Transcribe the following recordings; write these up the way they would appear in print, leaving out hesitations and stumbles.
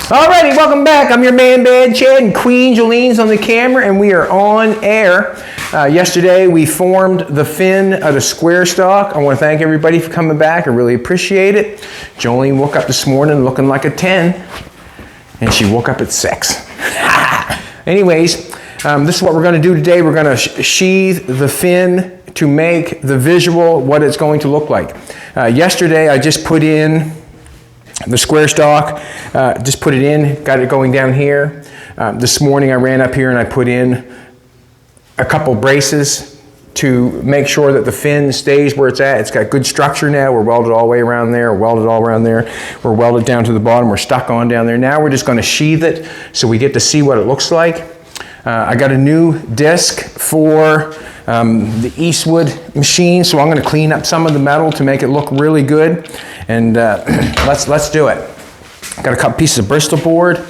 Alrighty, welcome back. I'm your man, Bad Chad, and Queen Jolene's on the camera, and we are on air. Yesterday, we formed the fin of the square stock. I want to thank everybody for coming back. I really appreciate it. Jolene woke up this morning looking like a 10, and she woke up at 6. Anyways, this is what we're going to do today. We're going to sheathe the fin to make the visual what it's going to look like. Yesterday, I just put in the square stock, just put it in, got it going down here. This morning I ran up here and I put in a couple braces to make sure that the fin stays where it's at. It's got good structure now. We're welded all the way around there, welded all around there. We're welded down to the bottom, we're stuck on down there. Now we're just going to sheathe it so we get to see what it looks like. I got a new disc for the Eastwood machine, so I'm going to clean up some of the metal to make it look really good, and let's do it. Got a couple pieces of Bristol board.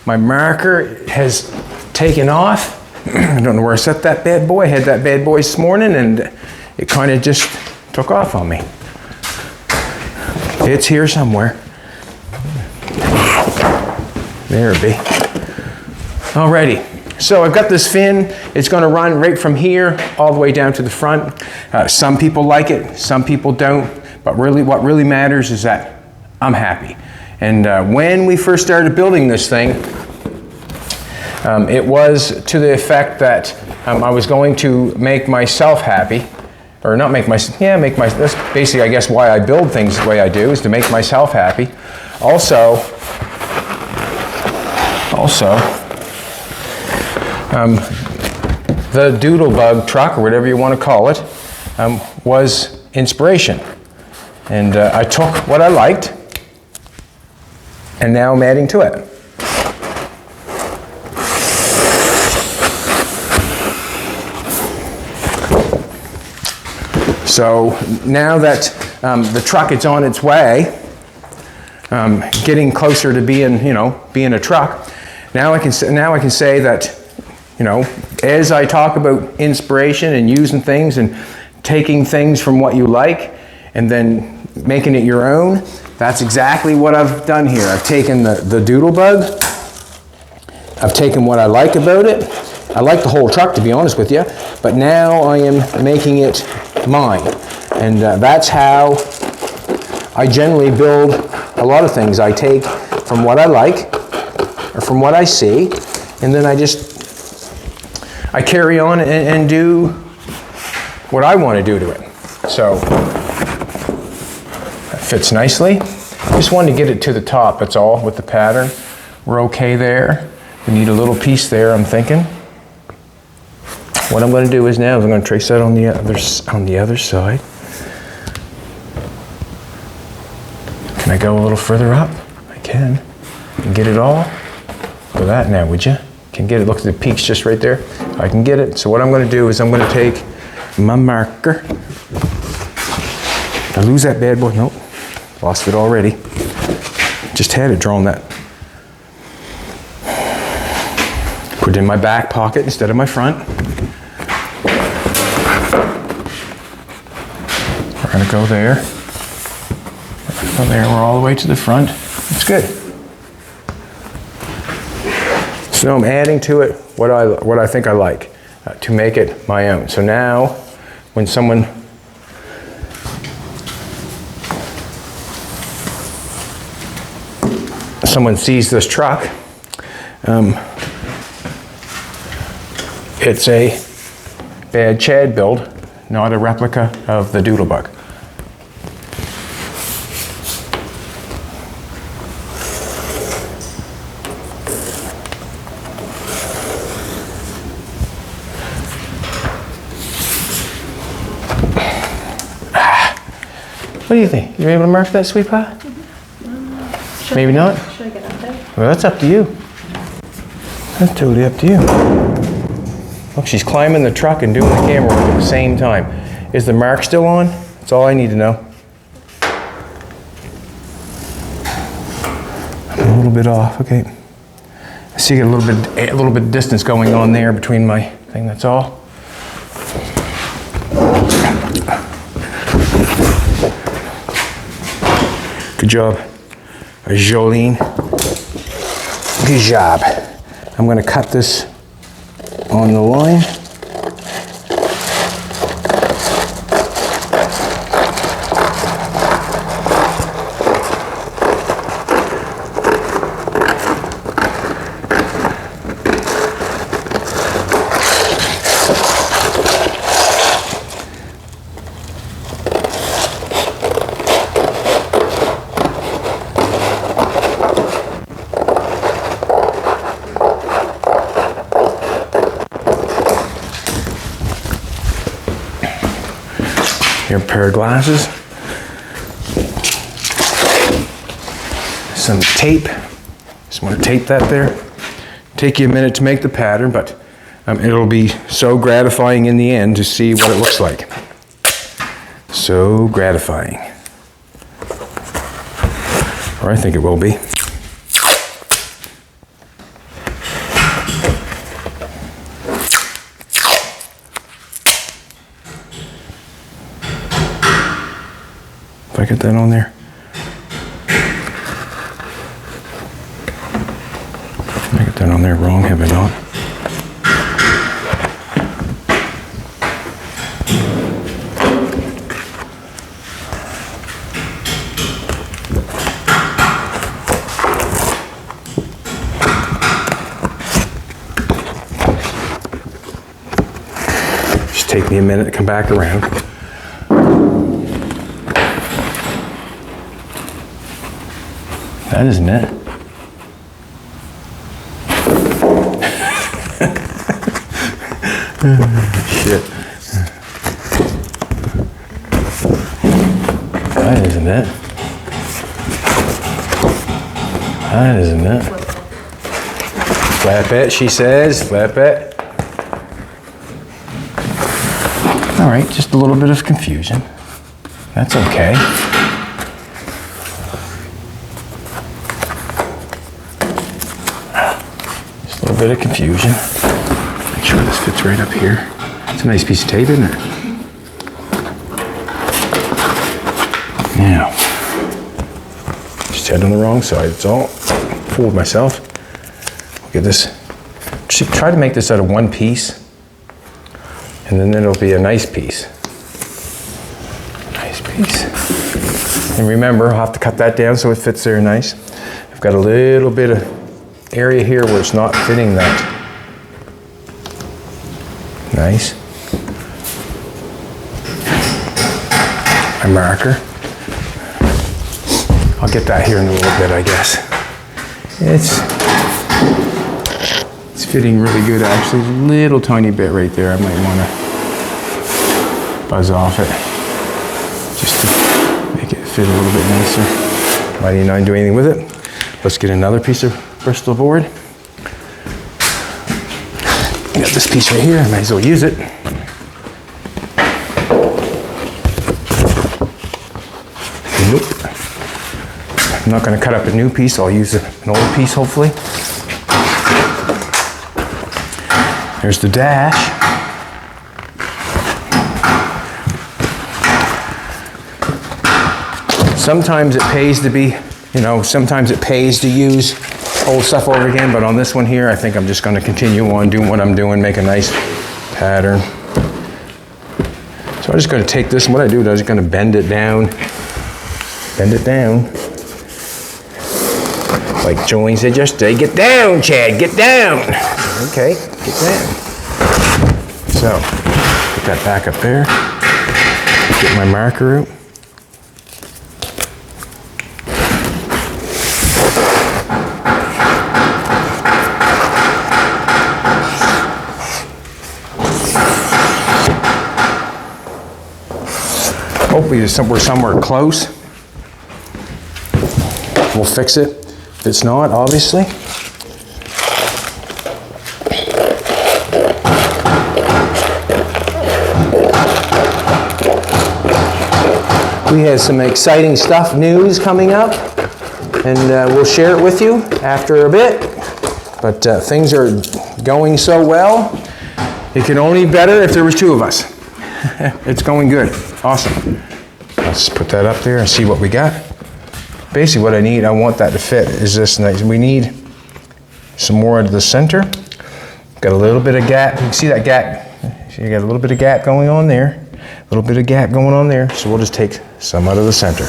My marker has taken off. I don't know where I set that bad boy. I had that bad boy this morning, and it kind of just took off on me. It's here somewhere. There it be. Alrighty. So I've got this fin. It's going to run right from here all the way down to the front. Some people like it, some people don't, but really what really matters is that I'm happy. And when we first started building this thing, it was to the effect that I was going to make myself happy, or not make myself, that's basically I guess why I build things the way I do, is to make myself happy. Also, the Doodlebug truck, or whatever you want to call it, was inspiration. And I took what I liked, and now I'm adding to it. So now that the truck is on its way, getting closer to being a truck, now I can say that, as I talk about inspiration and using things and taking things from what you like and then making it your own, that's exactly what I've done here. I've taken the Doodlebug, I've taken what I like about it. I like the whole truck, to be honest with you, but now I am making it mine. And that's how I generally build a lot of things. I take from what I like or from what I see, and then I carry on and do what I want to do to it. So that fits nicely. Just wanted to get it to the top, that's all, with the pattern. We're okay there. We need a little piece there, I'm thinking. What I'm going to do is now I'm going to trace that on the other side. Can I go a little further up? I can. And get it all. Look at that now, would you? Can get it. Look at the peaks just right there. I can get it. So what I'm going to do is I'm going to take my marker. Did I lose that bad boy? Nope. Lost it already. Just had it drawn that. Put it in my back pocket instead of my front. We're going to go there. From there, we're all the way to the front. It's good. So I'm adding to it what I think I like to make it my own. So now, when someone sees this truck, it's a Bad Chad build, not a replica of the Doodlebug. What do you think? You able to mark that, sweet pie? Maybe not? Should I get up there? Well, that's up to you. That's totally up to you. Look, she's climbing the truck and doing the camera work at the same time. Is the mark still on? That's all I need to know. I'm a little bit off, okay. I see a little bit of distance going on there between my thing, that's all. Good job, Jolene. Good job. I'm going to cut this on the line. Here, a pair of glasses, some tape. Just want to tape that there. Take you a minute to make the pattern, but it'll be so gratifying in the end to see what it looks like. So gratifying. Or I think it will be. If I get that on there. I get that on there wrong, have I not? Just take me a minute to come back around. That isn't it. Shit. That isn't it. That isn't it. Flap it, she says. Flap it. All right, just a little bit of confusion. That's okay. A little bit of confusion. Make sure this fits right up here. It's a nice piece of tape, isn't it? Now, just head on the wrong side. It's all. Fooled myself. Look at this. Just try to make this out of one piece, and then it'll be a nice piece. Nice piece. And remember, I'll have to cut that down so it fits there nice. I've got a little bit of area here where it's not fitting that. Nice. My marker. I'll get that here in a little bit, I guess. It's fitting really good actually. There's a little tiny bit right there. I might want to buzz off it just to make it fit a little bit nicer. Why do you not do anything with it? Let's get another piece of Bristol board. I got this piece right here, I might as well use it. Nope. I'm not going to cut up a new piece, I'll use an old piece hopefully. There's the dash. Sometimes it pays to be, sometimes it pays to use old stuff over again, but on this one here, I think I'm just going to continue on doing what I'm doing, make a nice pattern. So I'm just going to take this, and what I do is I'm just going to bend it down. Like Jolene said yesterday, get down, Chad, get down. Okay, get down. So, put that back up there. Get my marker out. Hopefully we're somewhere close. We'll fix it. If it's not, obviously. We have some exciting news coming up, and we'll share it with you after a bit. But things are going so well. It can only be better if there was two of us. It's going good. Awesome. Let's put that up there and see what we got. Basically what I want that to fit is this nice. We need some more into the center. Got a little bit of gap. You can see that gap. You got a little bit of gap going on there. A little bit of gap going on there. So we'll just take some out of the center.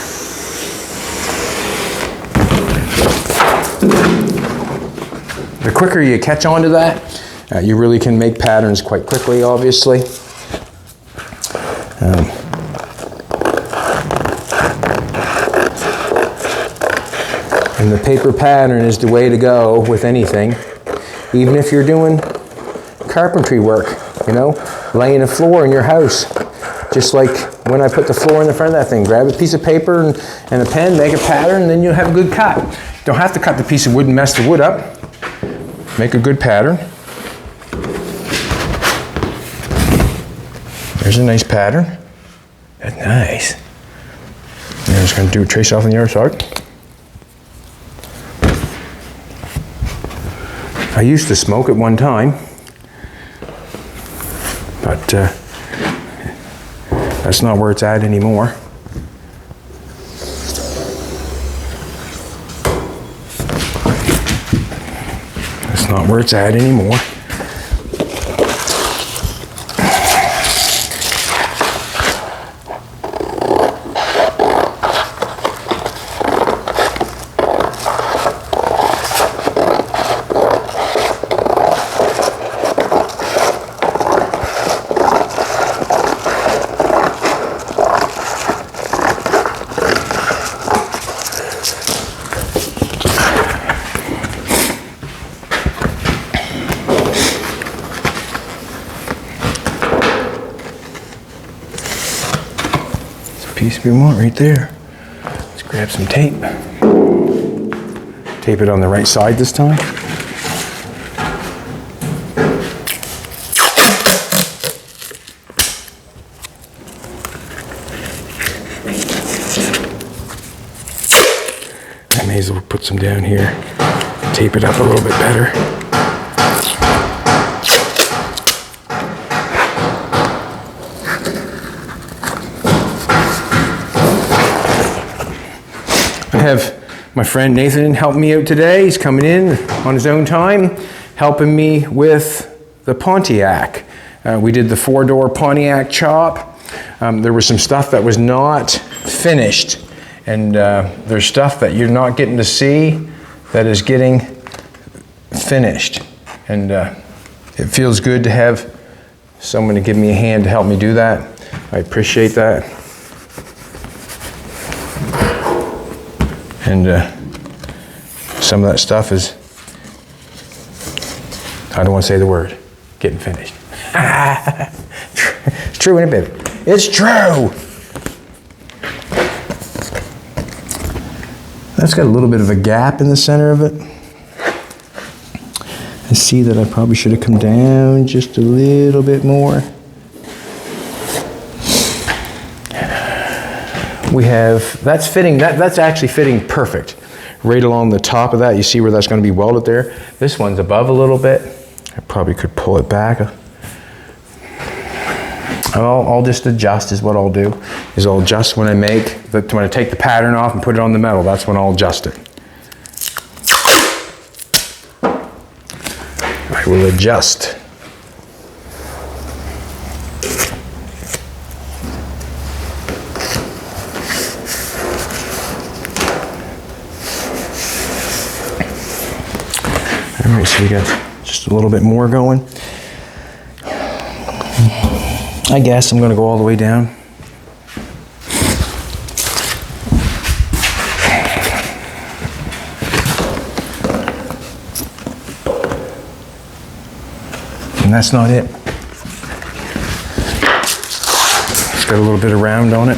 The quicker you catch on to that, you really can make patterns quite quickly, obviously. And the paper pattern is the way to go with anything, even if you're doing carpentry work, you know, laying a floor in your house. Just like when I put the floor in the front of that thing, grab a piece of paper and a pen, make a pattern, and then you'll have a good cut. You don't have to cut the piece of wood and mess the wood up. Make a good pattern. There's a nice pattern. That's nice. And I'm just going to do a trace off on the other side. I used to smoke at one time, but that's not where it's at anymore. That's not where it's at anymore. Piece we want right there. Let's grab some tape. Tape it on the right side this time. I may as well put some down here. Tape it up a little bit better. I have my friend Nathan help me out today. He's coming in on his own time, helping me with the Pontiac. We did the 4-door Pontiac chop. There was some stuff that was not finished, and there's stuff that you're not getting to see that is getting finished. And it feels good to have someone to give me a hand to help me do that. I appreciate that. And some of that stuff is, I don't want to say the word, getting finished. It's true, isn't it, baby? It's true! That's got a little bit of a gap in the center of it. I see that I probably should have come down just a little bit more. We have, that's fitting, that's actually fitting perfect. Right along the top of that, you see where that's going to be welded there. This one's above a little bit. I probably could pull it back. I'll just adjust is what I'll do. Is I'll adjust when I take the pattern off and put it on the metal. That's when I'll adjust it. I will adjust. All right, so we got just a little bit more going. I guess I'm going to go all the way down. And that's not it. It's got a little bit of round on it.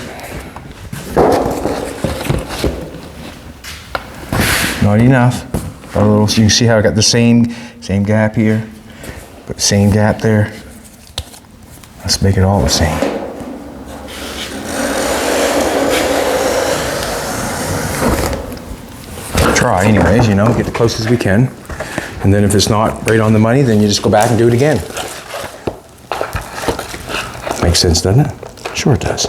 Not enough. A little, so you can see how I got the same gap here, but same gap there. Let's make it all the same. Try anyways, you know, get the close as we can. And then if it's not right on the money, then you just go back and do it again. Makes sense, doesn't it? Sure it does.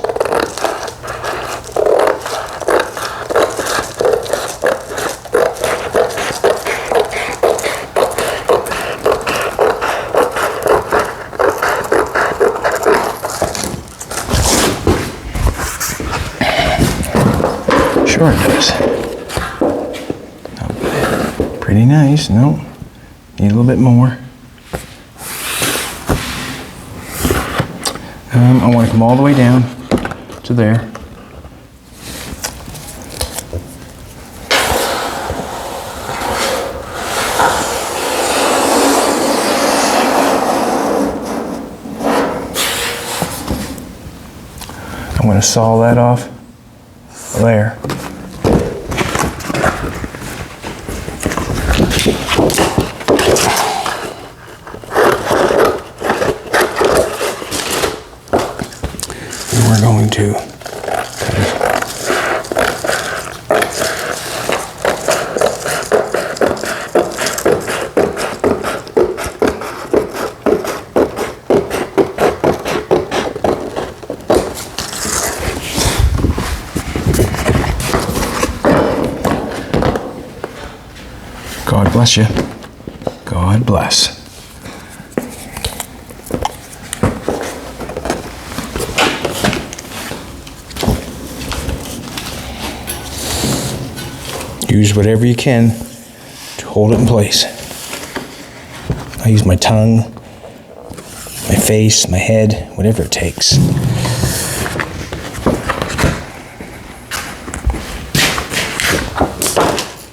Sure it does. Pretty nice. No, need a little bit more. I want to come all the way down to there. I'm going to saw that off there. And we're going to God bless you. God bless. Use whatever you can to hold it in place. I use my tongue, my face, my head, whatever it takes.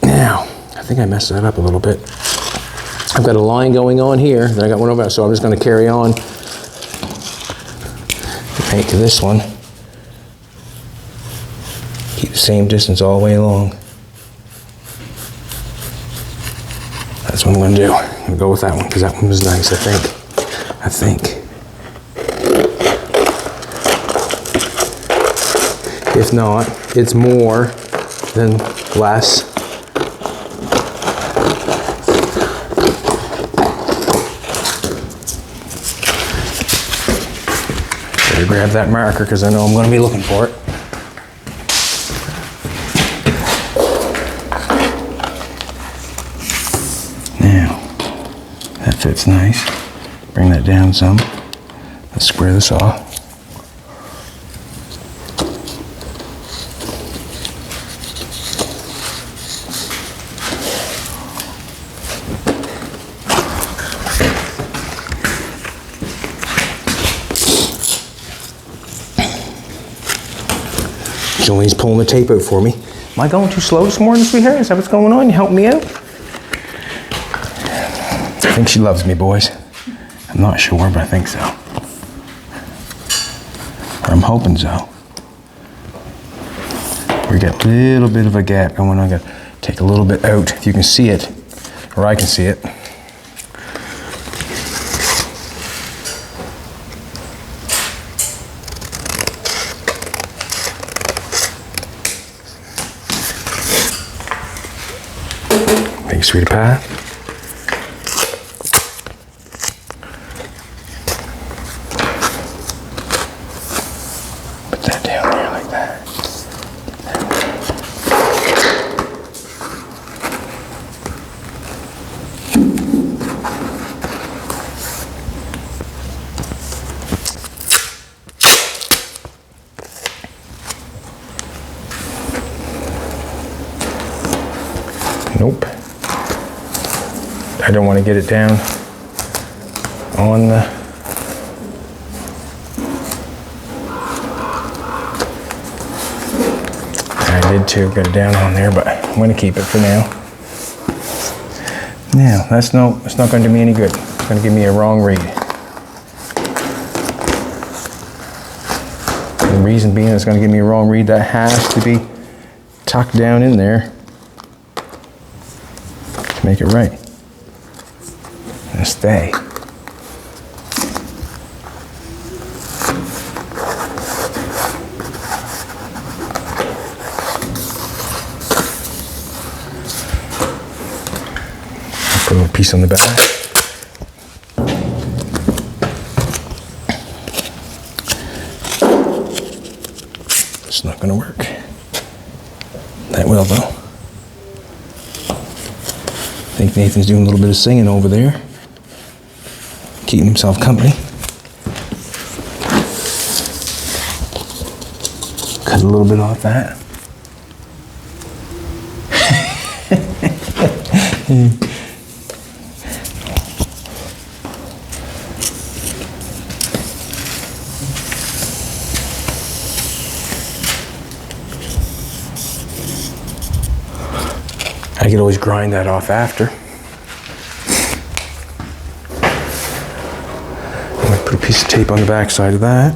Now, I think I messed that up a little bit. I've got a line going on here, then I got one over there, so I'm just going to carry on right to this one. Keep the same distance all the way along. That's what I'm going to do. I'm going to go with that one because that one was nice, I think. If not, it's more than less. Better grab that marker because I know I'm going to be looking for it. Fits nice. Bring that down some. Let's square this off. Jolene's pulling the tape out for me. Am I going too slow this morning, sweetheart? Is that what's going on? You help me out? I think she loves me, boys. I'm not sure, but I think so. Or I'm hoping so. We got a little bit of a gap going on. I'm gonna take a little bit out, if you can see it, or I can see it. Thanks, sweetie pie. Nope. I don't want to get it down on the I did too, got it down on there, but I'm going to keep it for now. Now, it's not going to do me any good. It's going to give me a wrong read. The reason being it's going to give me a wrong read, that has to be tucked down in there to make it right. And stay. Put a little piece on the back. It's not going to work. That will though. I think Nathan's doing a little bit of singing over there. Keeping himself company. Cut a little bit off that. I could always grind that off after. I'm gonna put a piece of tape on the back side of that.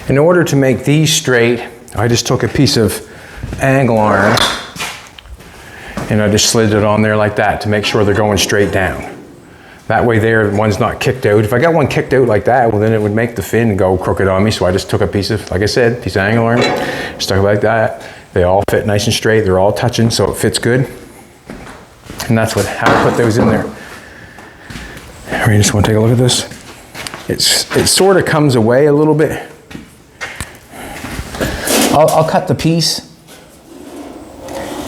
In order to make these straight, I just took a piece of angle iron and I just slid it on there like that to make sure they're going straight down. That way there, one's not kicked out. If I got one kicked out like that, well then it would make the fin go crooked on me. So I just took a piece of, like I said, piece of angle iron, stuck it like that. They all fit nice and straight. They're all touching, so it fits good. And that's how I put those in there. You just want to take a look at this? It sort of comes away a little bit. I'll cut the piece.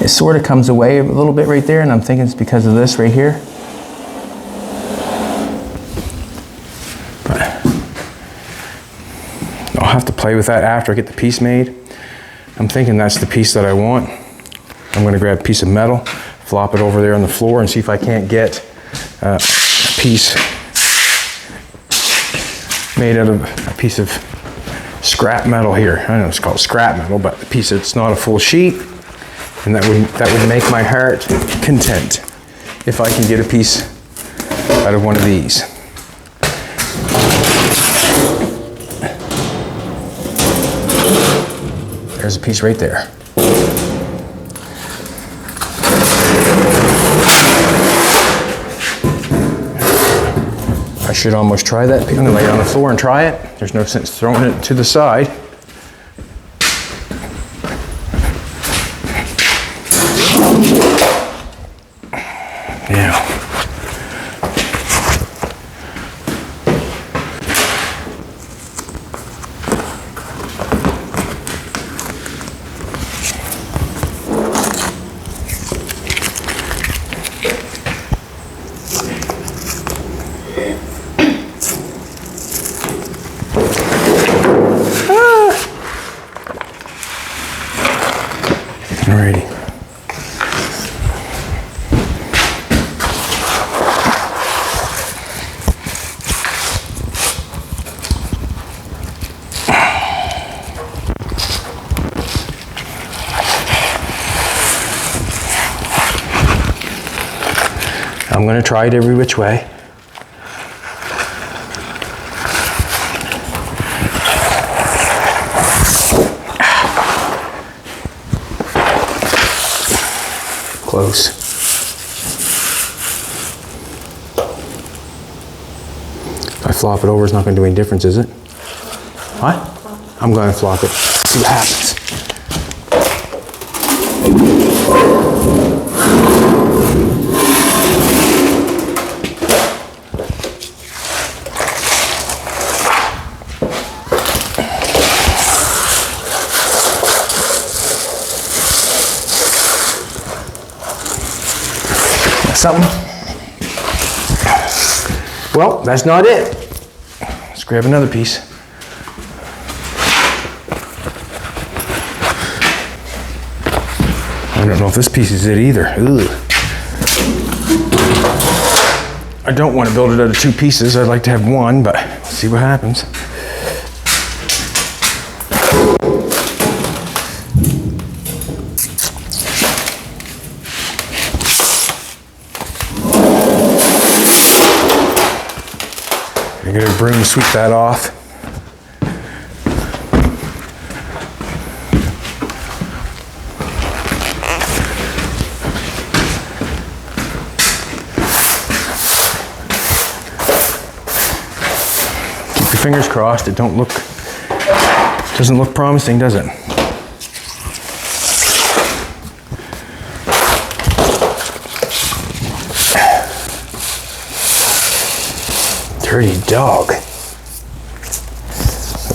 It sort of comes away a little bit right there, and I'm thinking it's because of this right here. But I'll have to play with that after I get the piece made. I'm thinking that's the piece that I want. I'm going to grab a piece of metal, flop it over there on the floor, and see if I can't get a piece made out of a piece of scrap metal here. I know it's called scrap metal, but the piece that's not a full sheet, and that would make my heart content if I can get a piece out of one of these. There's a piece right there. I should almost try that. I'm gonna lay it on the floor and try it. There's no sense throwing it to the side. Yeah. Alrighty. I'm going to try it every which way. Close. If I flop it over, it's not going to do any difference, is it? What? I'm going to flop it. See what happens. Something. Well, that's not it. Let's grab another piece. I don't know if this piece is it either. Ugh. I don't want to build it out of two pieces. I'd like to have one, but let's see what happens. Get a broom to sweep that off. Keep your fingers crossed. It doesn't look promising, does it? Dirty dog.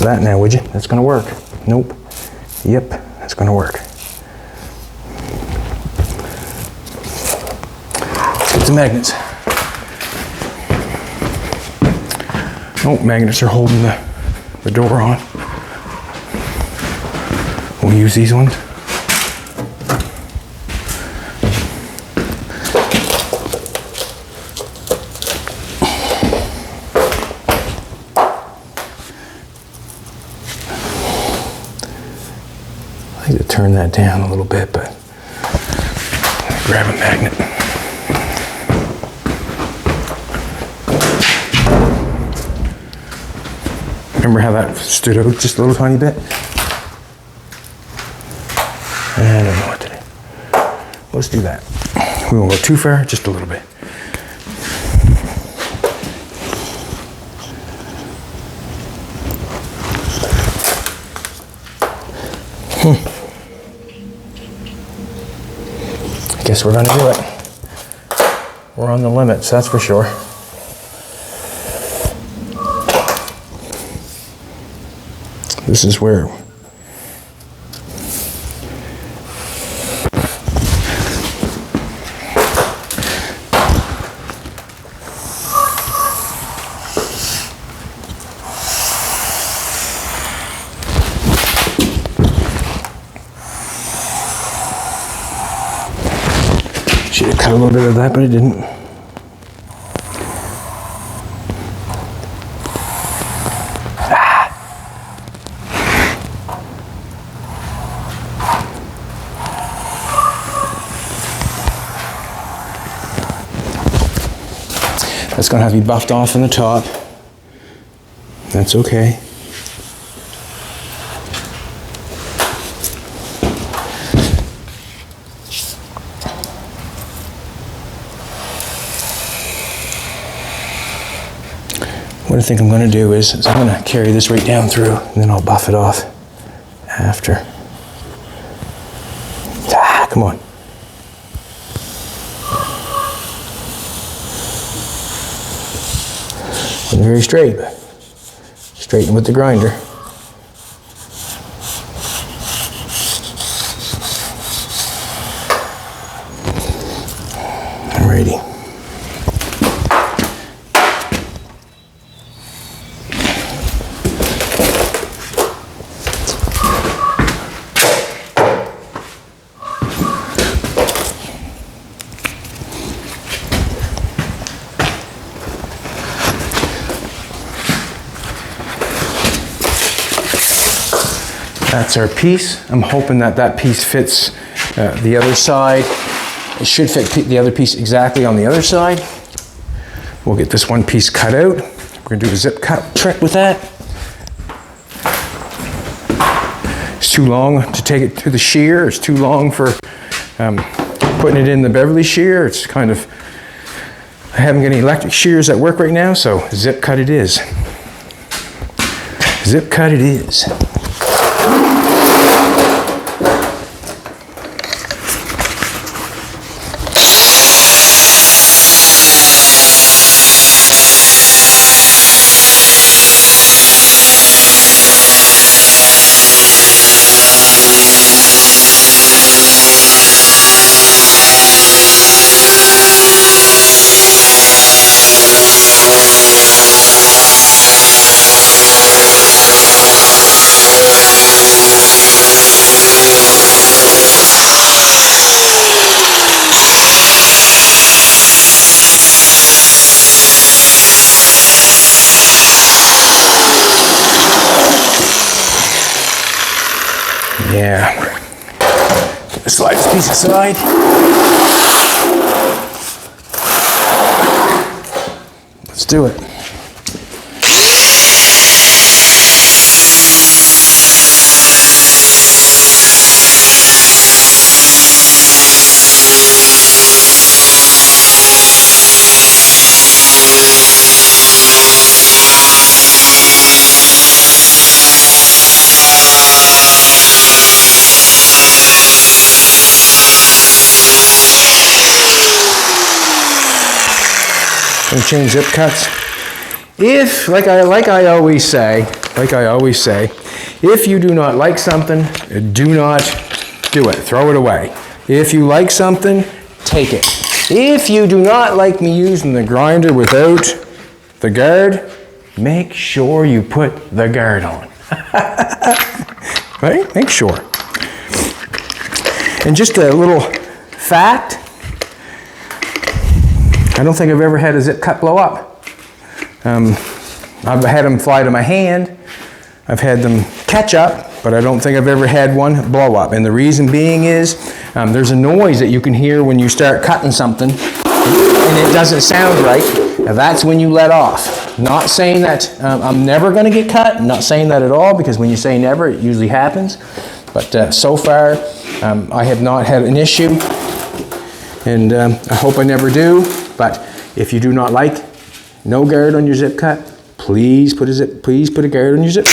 That now, would you? That's gonna work. Nope. Yep, that's gonna work. Let's get some magnets. Oh, magnets are holding the door on. We'll use these ones. I need to turn that down a little bit, but grab a magnet. Remember how that stood out just a little tiny bit? I don't know what to do. Let's do that. We won't go too far, just a little bit. I guess we're gonna do it. We're on the limits, that's for sure. This is where should have cut a little bit of that, but it didn't. That's going to have to be buffed off in the top. That's okay. What I think I'm going to do is I'm going to carry this right down through, and then I'll buff it off after. Come on. Wasn't very straight, but straighten with the grinder. Alrighty. That's our piece. I'm hoping that that piece fits the other side. It should fit the other piece exactly on the other side. We'll get this one piece cut out. We're gonna do a zip cut trick with that. It's too long to take it to the shear. It's too long for putting it in the Beverly shear. It's kind of, I haven't got any electric shears that work right now, so zip cut it is. Zip cut it is. Yeah. Slide this piece aside. Let's do it. And change zip cuts. If, like I always say, if you do not like something, do not do it. Throw it away. If you like something, take it. If you do not like me using the grinder without the guard, make sure you put the guard on. Right? Make sure. And just a little fact, I don't think I've ever had a zip cut blow up. I've had them fly to my hand. I've had them catch up, but I don't think I've ever had one blow up. And the reason being is there's a noise that you can hear when you start cutting something and it doesn't sound right. Now that's when you let off. Not saying that I'm never going to get cut. I'm not saying that at all, because when you say never, it usually happens. But so far, I have not had an issue, and I hope I never do. But if you do not like no guard on your zip cut, please put a guard on your zip.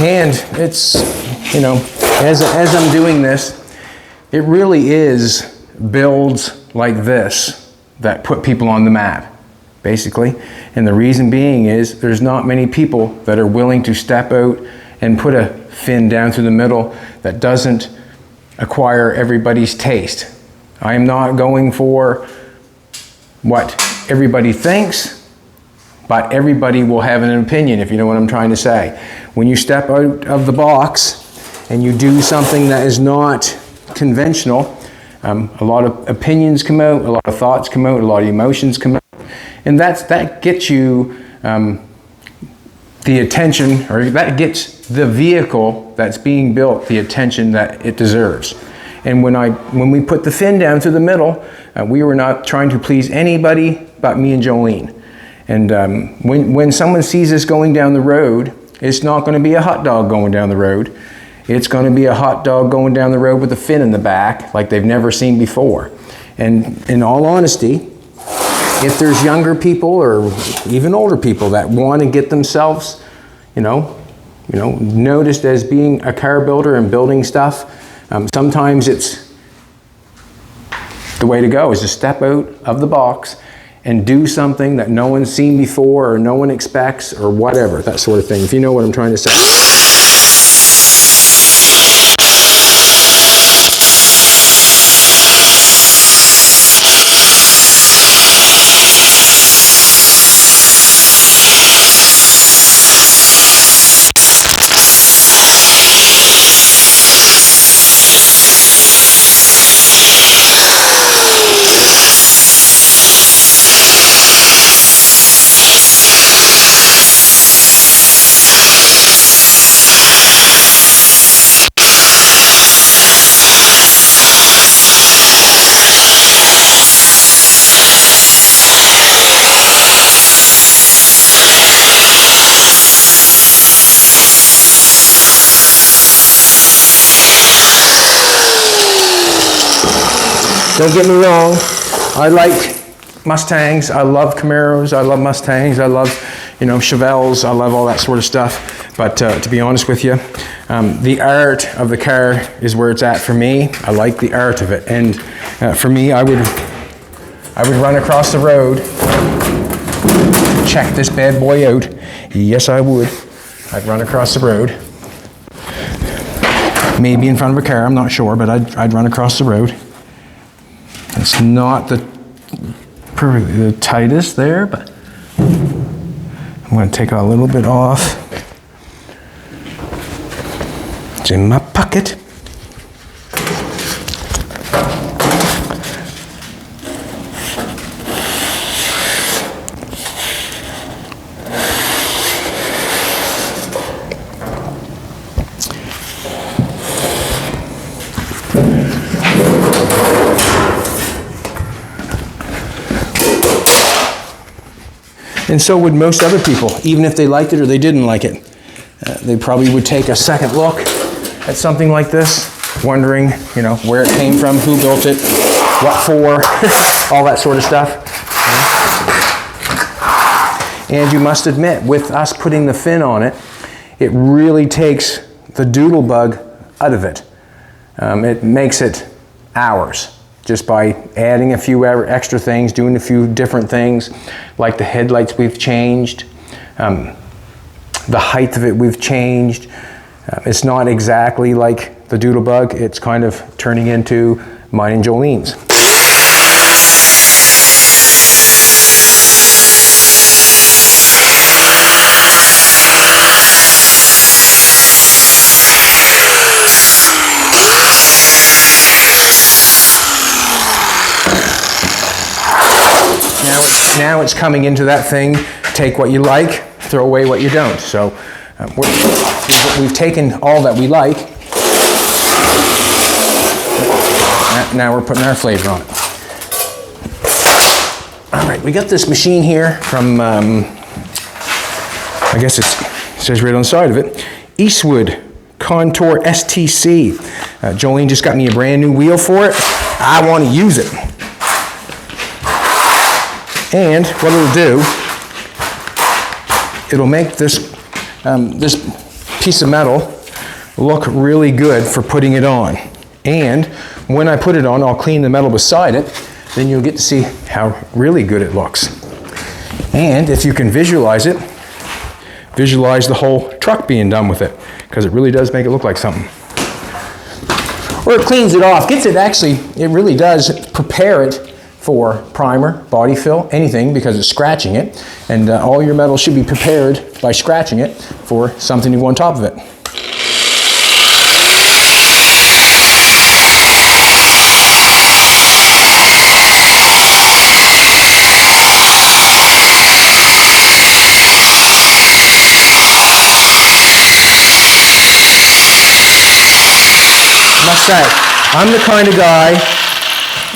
And it's, you know, as I'm doing this, it really is builds like this that put people on the map, basically. And the reason being is there's not many people that are willing to step out and put a fin down through the middle that doesn't acquire everybody's taste. I am not going for what everybody thinks, but everybody will have an opinion, if you know what I'm trying to say. When you step out of the box and you do something that is not conventional, a lot of opinions come out, a lot of thoughts come out, a lot of emotions come out, and that gets you the attention, or that gets the vehicle that's being built the attention that it deserves. And when we put the fin down through the middle, we were not trying to please anybody but me and Jolene. And when someone sees us going down the road, It's not going to be a hot dog going down the road. It's going to be a hot dog going down the road with a fin in the back like they've never seen before. And in all honesty, if there's younger people or even older people that want to get themselves, noticed as being a car builder and building stuff, sometimes it's the way to go is to step out of the box and do something that no one's seen before or no one expects or whatever, that sort of thing, if you know what I'm trying to say. Don't get me wrong, I like Mustangs, I love Camaros, I love Mustangs, I love, Chevelles, I love all that sort of stuff. But to be honest with you, the art of the car is where it's at for me. I like the art of it. And for me, I would run across the road, check this bad boy out. Yes, I would. I'd run across the road. Maybe in front of a car, I'm not sure, but I'd run across the road. It's not the tightest there, but I'm going to take a little bit off. It's in my pocket. And so would most other people, even if they liked it or they didn't like it. They probably would take a second look at something like this, wondering, where it came from, who built it, what for, all that sort of stuff. And you must admit, with us putting the fin on it, it really takes the Doodlebug out of it. It makes it ours. Just by adding a few extra things, doing a few different things, like the headlights we've changed, the height of it we've changed. It's not exactly like the Doodlebug, it's kind of turning into mine and Jolene's. Now it's coming into that thing, take what you like, throw away what you don't. So we've taken all that we like, now we're putting our flavor on it. All right, we got this machine here from, I guess it says right on the side of it, Eastwood Contour STC. Jolene just got me a brand new wheel for it. I want to use it. And what it'll do, it'll make this, this piece of metal look really good for putting it on. And when I put it on, I'll clean the metal beside it, then you'll get to see how really good it looks. And if you can visualize it, visualize the whole truck being done with it, because it really does make it look like something. Or it cleans it off, gets it actually, it really does prepare it for primer, body fill, anything, because it's scratching it. And all your metal should be prepared by scratching it for something to go on top of it. I must say, I'm the kind of guy,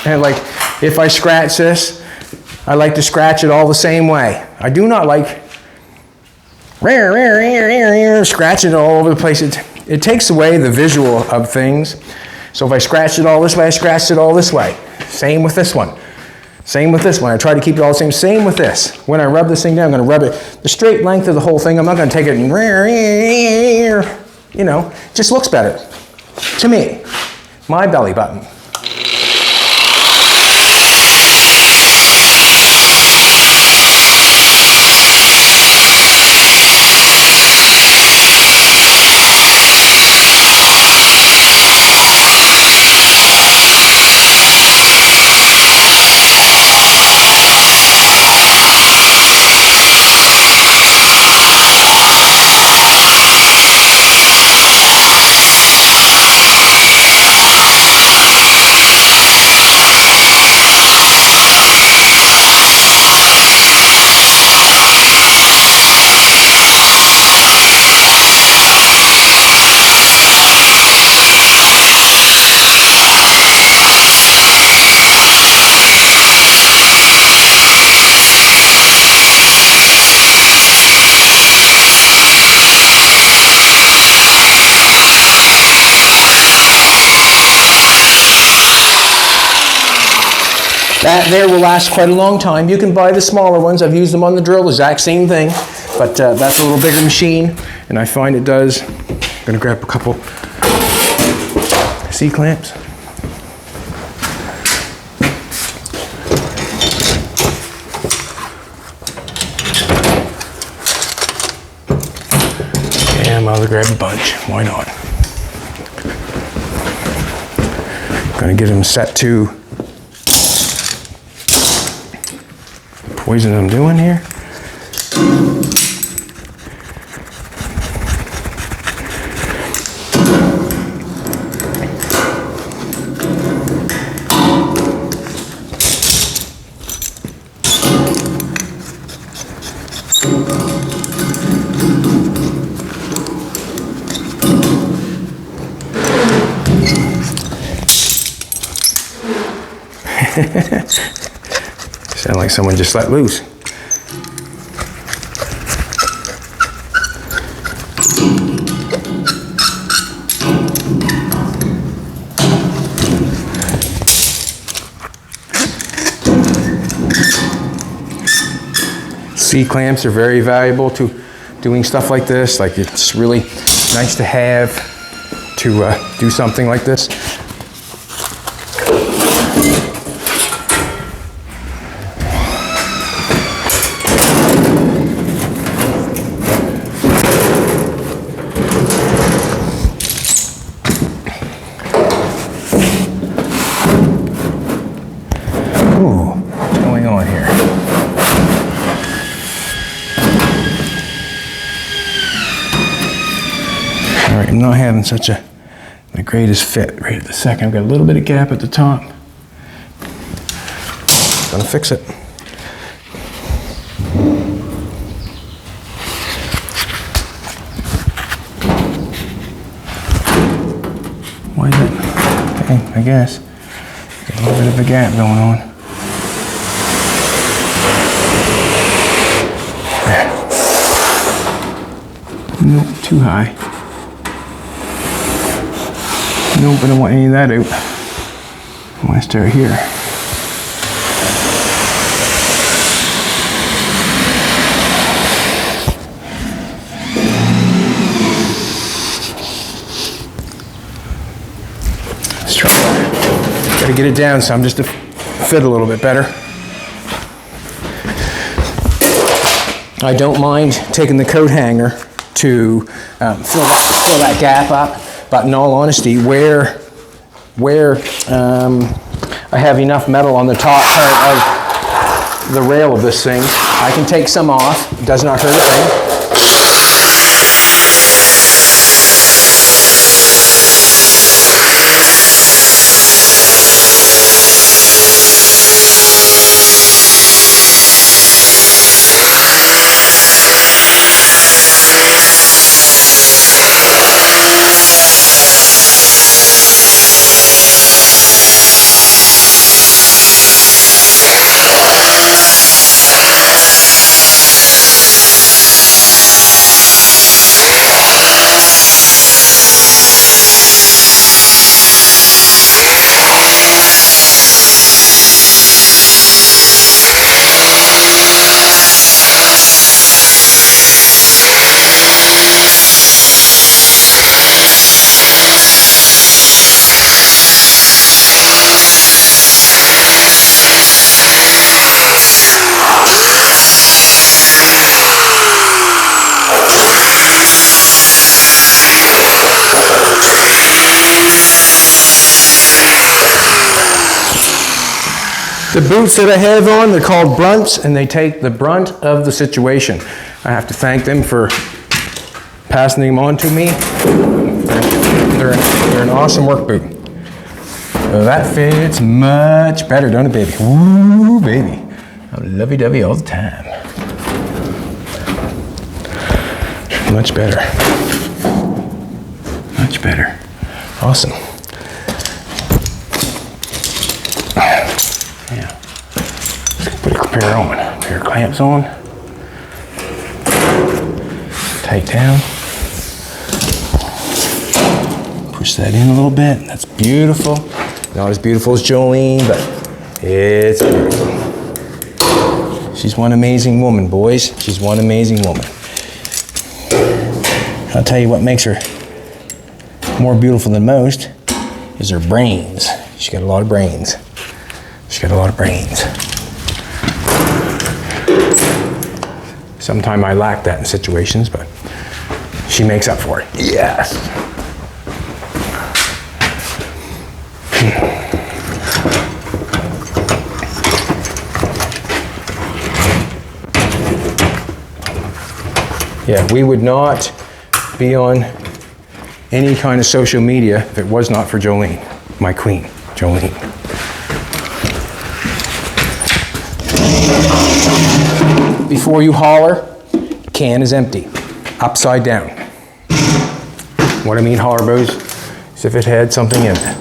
and like, if I scratch this, I like to scratch it all the same way. I do not like scratching it all over the place. It takes away the visual of things. So if I scratched it all this way, I scratched it all this way. Same with this one. Same with this one. I try to keep it all the same. Same with this. When I rub this thing down, I'm going to rub it the straight length of the whole thing. I'm not going to take it and, you know, just looks better to me. My belly button. That there will last quite a long time. You can buy the smaller ones. I've used them on the drill, the exact same thing, but that's a little bigger machine, and I find it does. I'm gonna grab a couple C-clamps. And I'll grab a bunch, why not? Gonna get them set to poison I'm doing here. Sound like someone just let loose. C-clamps are very valuable to doing stuff like this. Like, it's really nice to have to do something like this. I'm not having such the greatest fit right at the second. I've got a little bit of gap at the top. Gonna fix it. Why is it? Okay, I guess. Got a little bit of a gap going on. There. Nope, too high. Nope, I don't want any of that out. I want to start here. Let's try it. Got to get it down some just to fit a little bit better. I don't mind taking the coat hanger to fill that gap up. But in all honesty, where I have enough metal on the top part of the rail of this thing, I can take some off. It does not hurt a thing. The boots that I have on, they're called brunts, and they take the brunt of the situation. I have to thank them for passing them on to me. They're an awesome work boot. So that fits much better, don't it, baby? Ooh, baby. I'm lovey-dovey all the time. Much better. Much better. Awesome. Yeah. Put a pair of clamps on. Tight down. Push that in a little bit. That's beautiful. Not as beautiful as Jolene, but it's beautiful. She's one amazing woman, boys. She's one amazing woman. I'll tell you what makes her more beautiful than most is her brains. She's got a lot of brains. She's got a lot of brains. Sometimes I lack that in situations, but she makes up for it. Yes. Yeah, we would not be on any kind of social media if it was not for Jolene, my queen, Jolene. Before you holler, can is empty, upside down. What I mean holler bows is if it had something in it.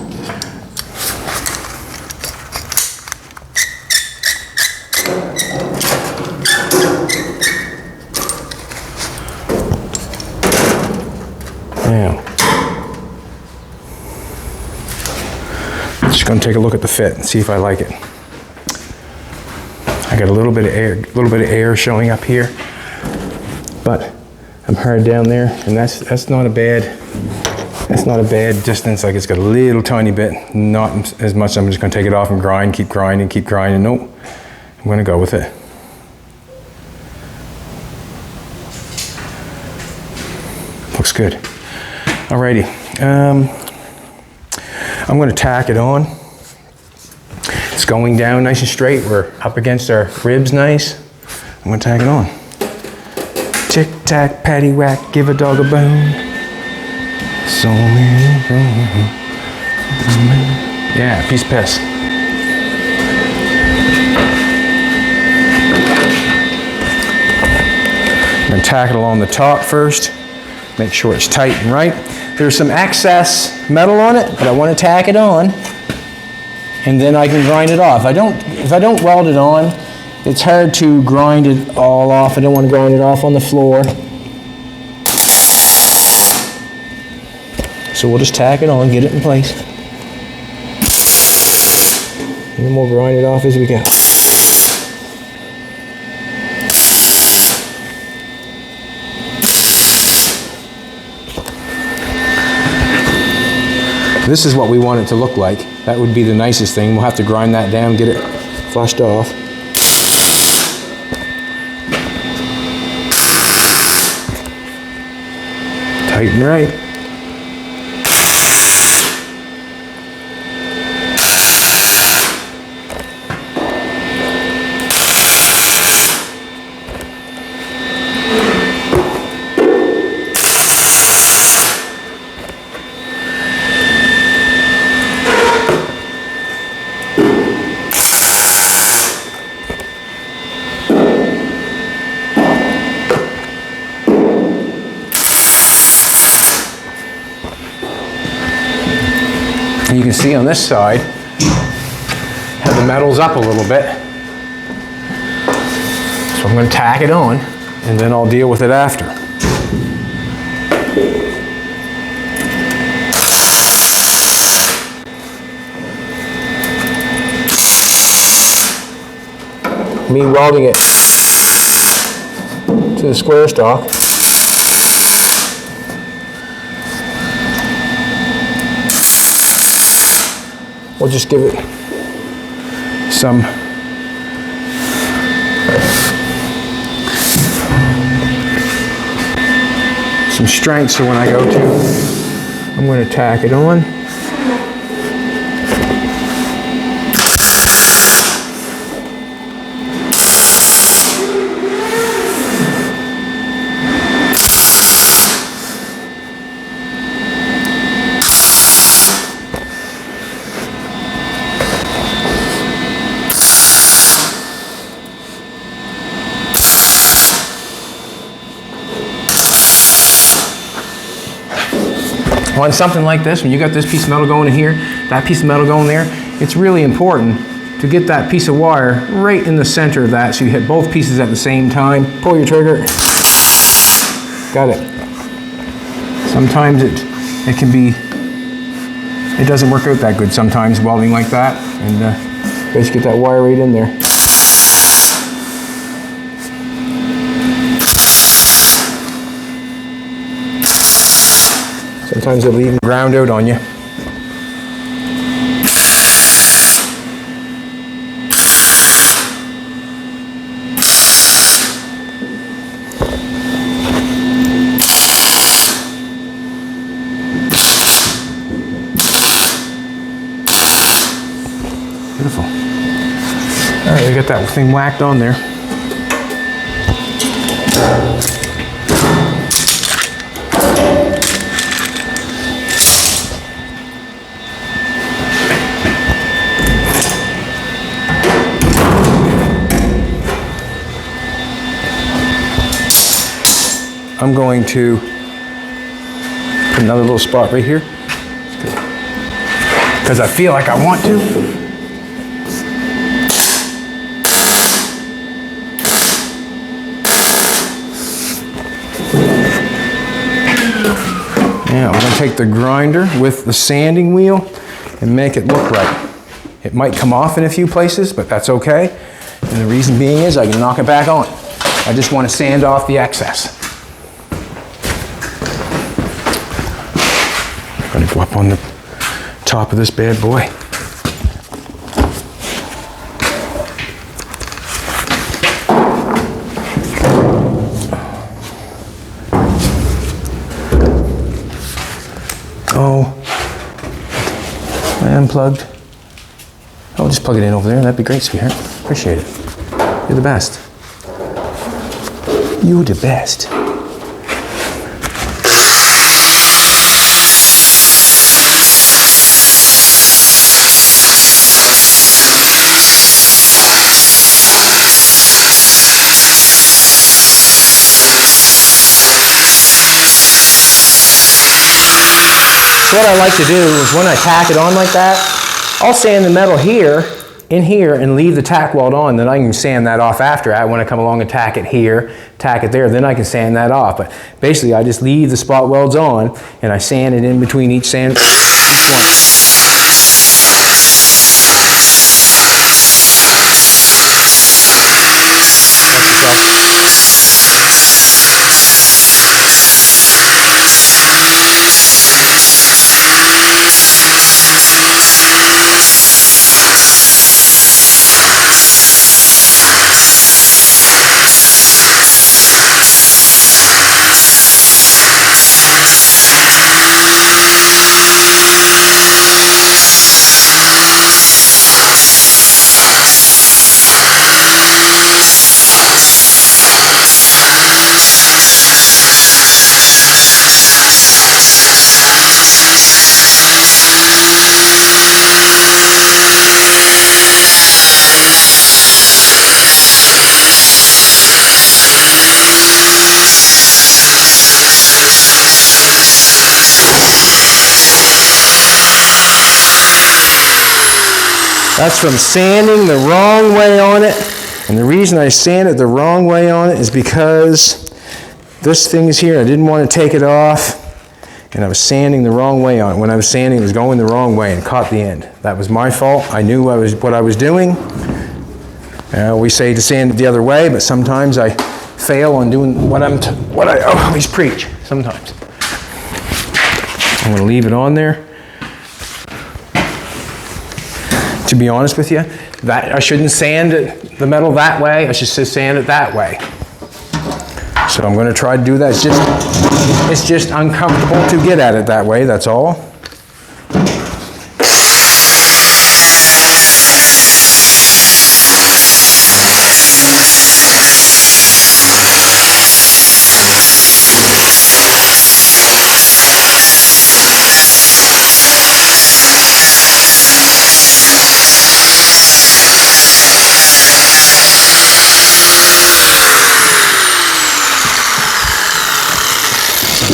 Just going to take a look at the fit and see if I like it. I got a little bit of air showing up here, but I'm hard down there, and that's not a bad distance. Like, it's got a little tiny bit, not as much. I'm just going to take it off and grind, keep grinding. Nope, I'm going to go with it. Looks good. Alrighty. I'm going to tack it on. It's going down nice and straight. We're up against our ribs nice. I'm going to tack it on. Tick tack, patty whack, give a dog a bone. So many. Yeah, piece of piss. I'm going to tack it along the top first. Make sure it's tight and right. There's some excess metal on it, but I want to tack it on, and then I can grind it off. If I don't weld it on, it's hard to grind it all off. I don't want to grind it off on the floor. So we'll just tack it on, get it in place, and then we'll grind it off as we go. This is what we want it to look like. That would be the nicest thing. We'll have to grind that down, get it flushed off. Tight and right. You can see on this side how the metal's up a little bit. So I'm going to tack it on, and then I'll deal with it after. Me welding it to the square stock. We'll just give it some strength, so when I go to, I'm going to tack it on. On something like this, when you got this piece of metal going in here, that piece of metal going there, it's really important to get that piece of wire right in the center of that so you hit both pieces at the same time. Pull your trigger. Got it. Sometimes it can be, it doesn't work out that good sometimes welding like that, and basically get that wire right in there. Sometimes it'll even ground out on you. Beautiful. All right, we got that thing whacked on there. I'm going to put another little spot right here because I feel like I want to. Now I'm going to take the grinder with the sanding wheel and make it look right. It might come off in a few places, but that's okay. And the reason being is I can knock it back on. I just want to sand off the excess. I'm going to go up on the top of this bad boy. Oh, I unplugged. I'll just plug it in over there. That'd be great, sweetheart. Appreciate it. You're the best. You're the best. What I like to do is when I tack it on like that, I'll sand the metal here, in here, and leave the tack weld on. Then I can sand that off after that when I come along and tack it here, tack it there, then I can sand that off. But basically I just leave the spot welds on and I sand it in between each sand. That's from sanding the wrong way on it. And the reason I sanded the wrong way on it is because this thing is here. I didn't want to take it off. And I was sanding the wrong way on it. When I was sanding, it was going the wrong way and caught the end. That was my fault. I knew what I was doing. We say to sand it the other way, but sometimes I fail on doing what I always preach. Sometimes. I'm going to leave it on there. To be honest with you, that I shouldn't sand the metal that way. I should sand it that way. So I'm going to try to do that. It's just uncomfortable to get at it that way. That's all.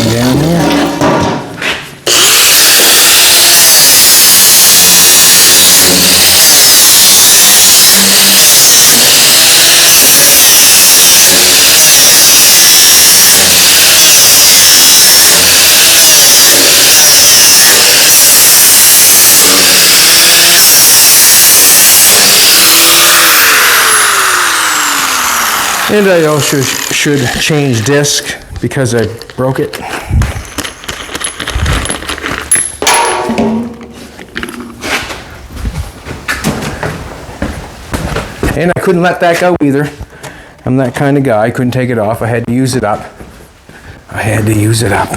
Down there. And I also should change disc because I broke it. And I couldn't let that go either. I'm that kind of guy, I couldn't take it off. I had to use it up. I had to use it up.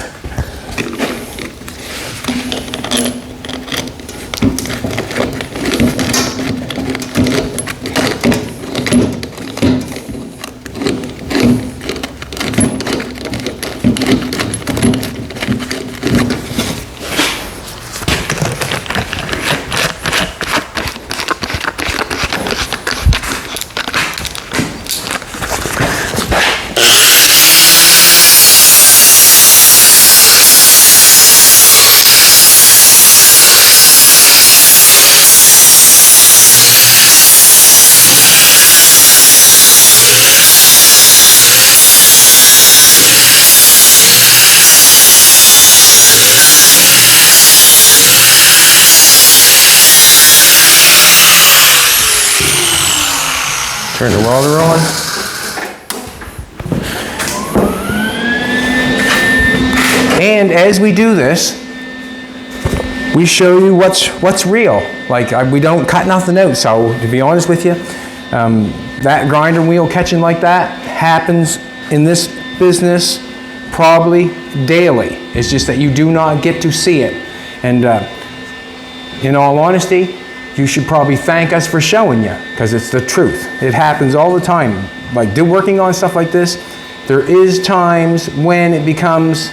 Turn the welder on. And as we do this, we show you what's real. Like we don't cut nothing out. So to be honest with you, that grinder wheel catching like that happens in this business probably daily. It's just that you do not get to see it. And in all honesty, you should probably thank us for showing you, because it's the truth. It happens all the time. Like working on stuff like this, there is times when it becomes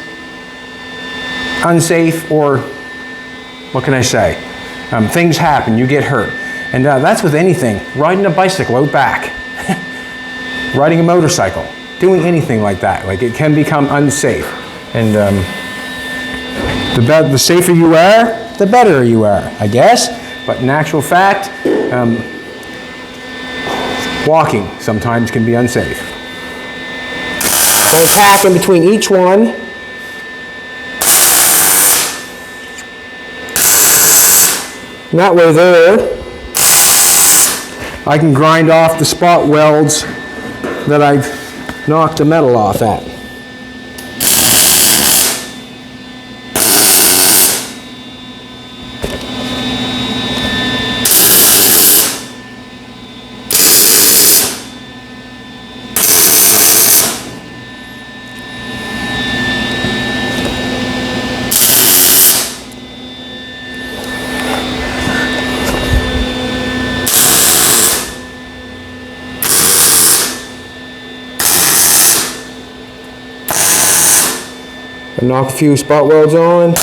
unsafe, or what can I say? Things happen, you get hurt. And that's with anything. Riding a bicycle out back, riding a motorcycle, doing anything like that. Like it can become unsafe. And the safer you are, the better you are, I guess. But in actual fact, walking sometimes can be unsafe. So I'm packing between each one. And that way there, I can grind off the spot welds that I've knocked the metal off at. Knock a few spot welds on,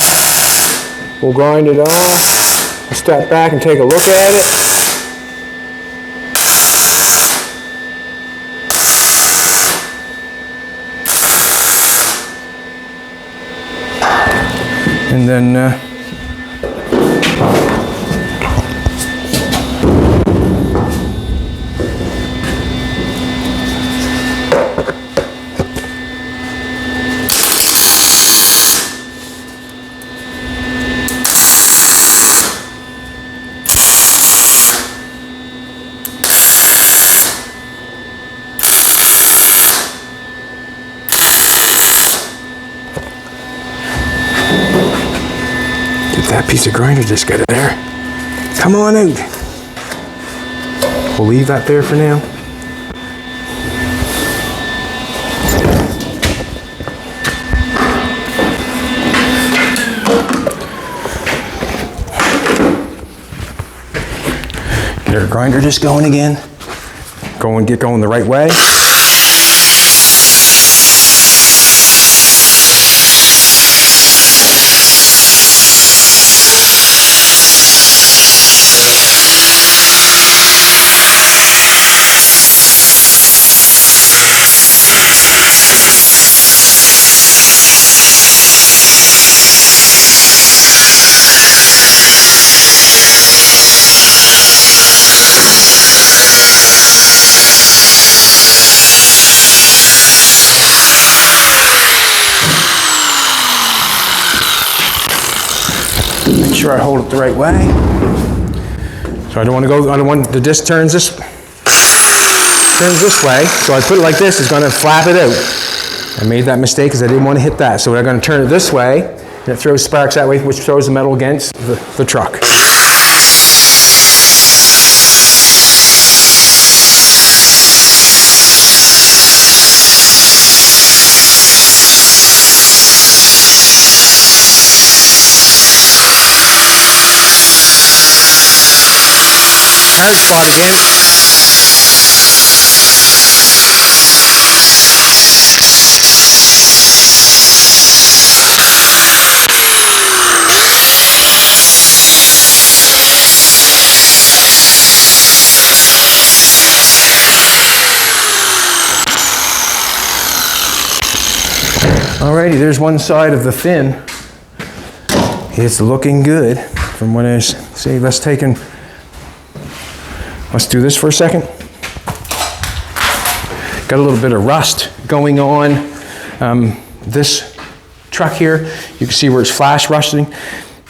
we'll grind it off, we'll step back and take a look at it. And then that piece of grinder disc out of there. Come on out. We'll leave that there for now. Get our grinder disc going again. Get going the right way. Make sure I hold it the right way. So I don't want the disc turns this. turns this way. So I put it like this, it's gonna flap it out. I made that mistake because I didn't want to hit that. So I'm gonna turn it this way, and it throws sparks that way, which throws the metal against the truck. Hard spot again. Alrighty, there's one side of the fin. It's looking good from what I see. Let's do this for a second. Got a little bit of rust going on this truck here. You can see where it's flash rusting.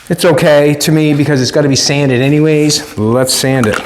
It's okay to me because it's got to be sanded anyways. Let's sand it.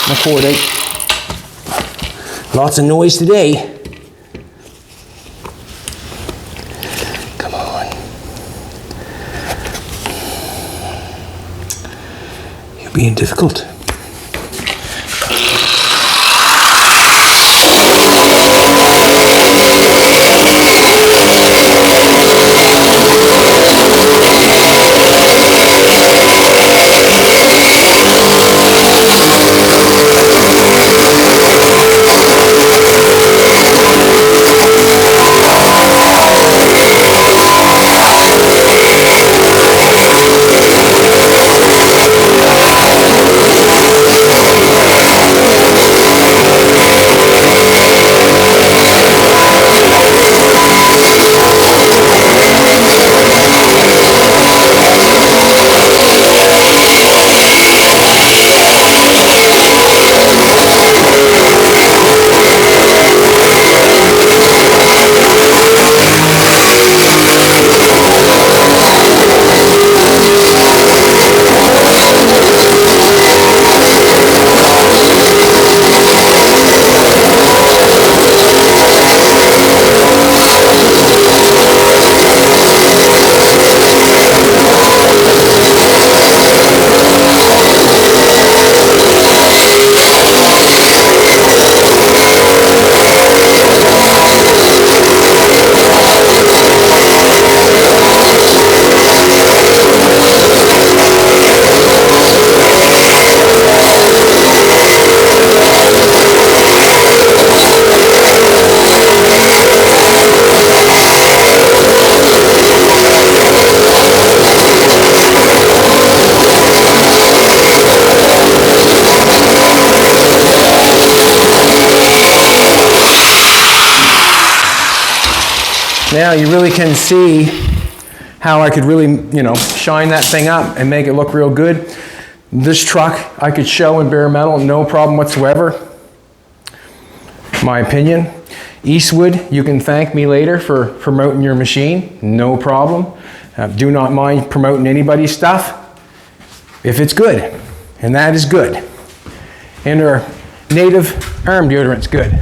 My cord ate. Lots of noise today. Come on. You're being difficult. Now you really can see how I could really, shine that thing up and make it look real good. This truck I could show in bare metal, no problem whatsoever. My opinion. Eastwood, you can thank me later for promoting your machine, no problem. Do not mind promoting anybody's stuff if it's good, and that is good. And our native arm deodorant's good.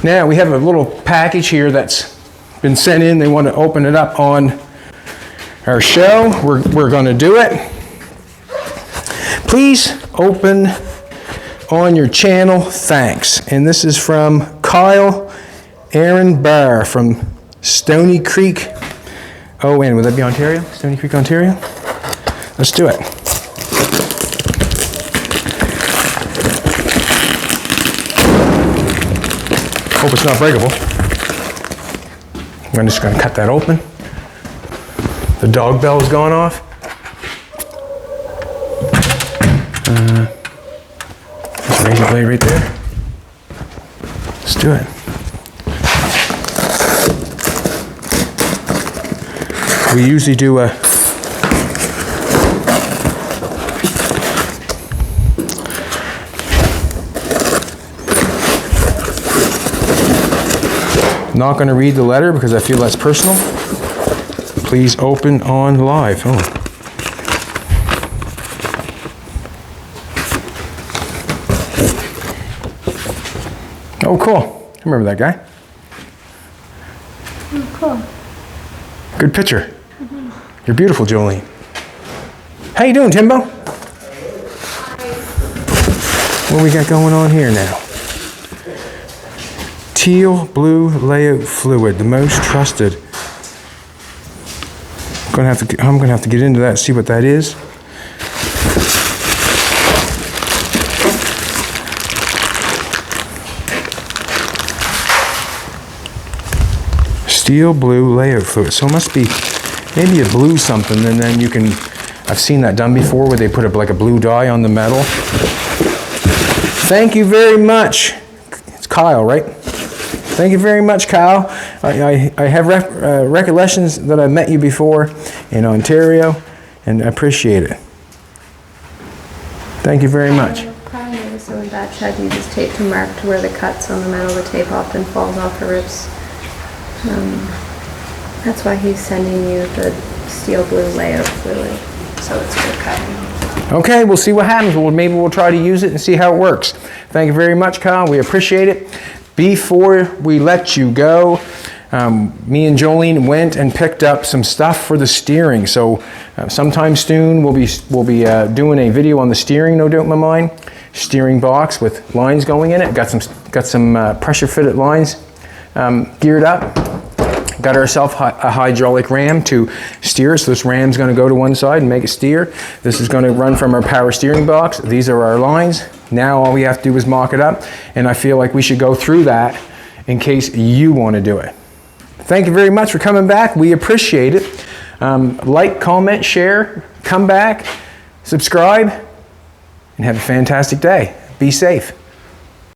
Now we have a little package here that's been sent in. They want to open it up on our show. We're going to do it. Please open on your channel, thanks. And this is from Kyle Aaron Barr from Stony Creek. Oh, and would that be Ontario? Stony Creek, Ontario? Let's do it. Hope it's not breakable. I'm just going to cut that open. The dog bell's gone off. There's a razor blade right there. Let's do it. We usually do a not going to read the letter because I feel that's personal. Please open on live. Oh, cool. I remember that guy. Oh, cool. Good picture. You're beautiful, Jolene. How you doing, Timbo? What we got going on here now? Teal blue layout fluid, the most trusted. I'm gonna have to get into that and see what that is. Steel blue layout fluid. So it must be maybe a blue something, and then you can, I've seen that done before where they put like a blue dye on the metal. Thank you very much. It's Kyle, right? Thank you very much, Kyle. I have recollections that I met you before in Ontario, and I appreciate it. Thank you very much. Probably noticed that when Dad Chad uses tape to mark to where the cuts on the metal, the tape often falls off or rips. That's why he's sending you the steel blue layout fluid, so it's good cutting. Okay, we'll see what happens. Maybe we'll try to use it and see how it works. Thank you very much, Kyle. We appreciate it. Before we let you go, me and Jolene went and picked up some stuff for the steering. So sometime soon we'll be doing a video on the steering, no doubt in my mind. Steering box with lines going in it. Got some pressure fitted lines geared up. Got ourselves a hydraulic ram to steer. So this ram's going to go to one side and make it steer. This is going to run from our power steering box. These are our lines. Now all we have to do is mock it up, and I feel like we should go through that in case you want to do it. Thank you very much for coming back. We appreciate it. Like, comment, share, come back, subscribe, and have a fantastic day. Be safe.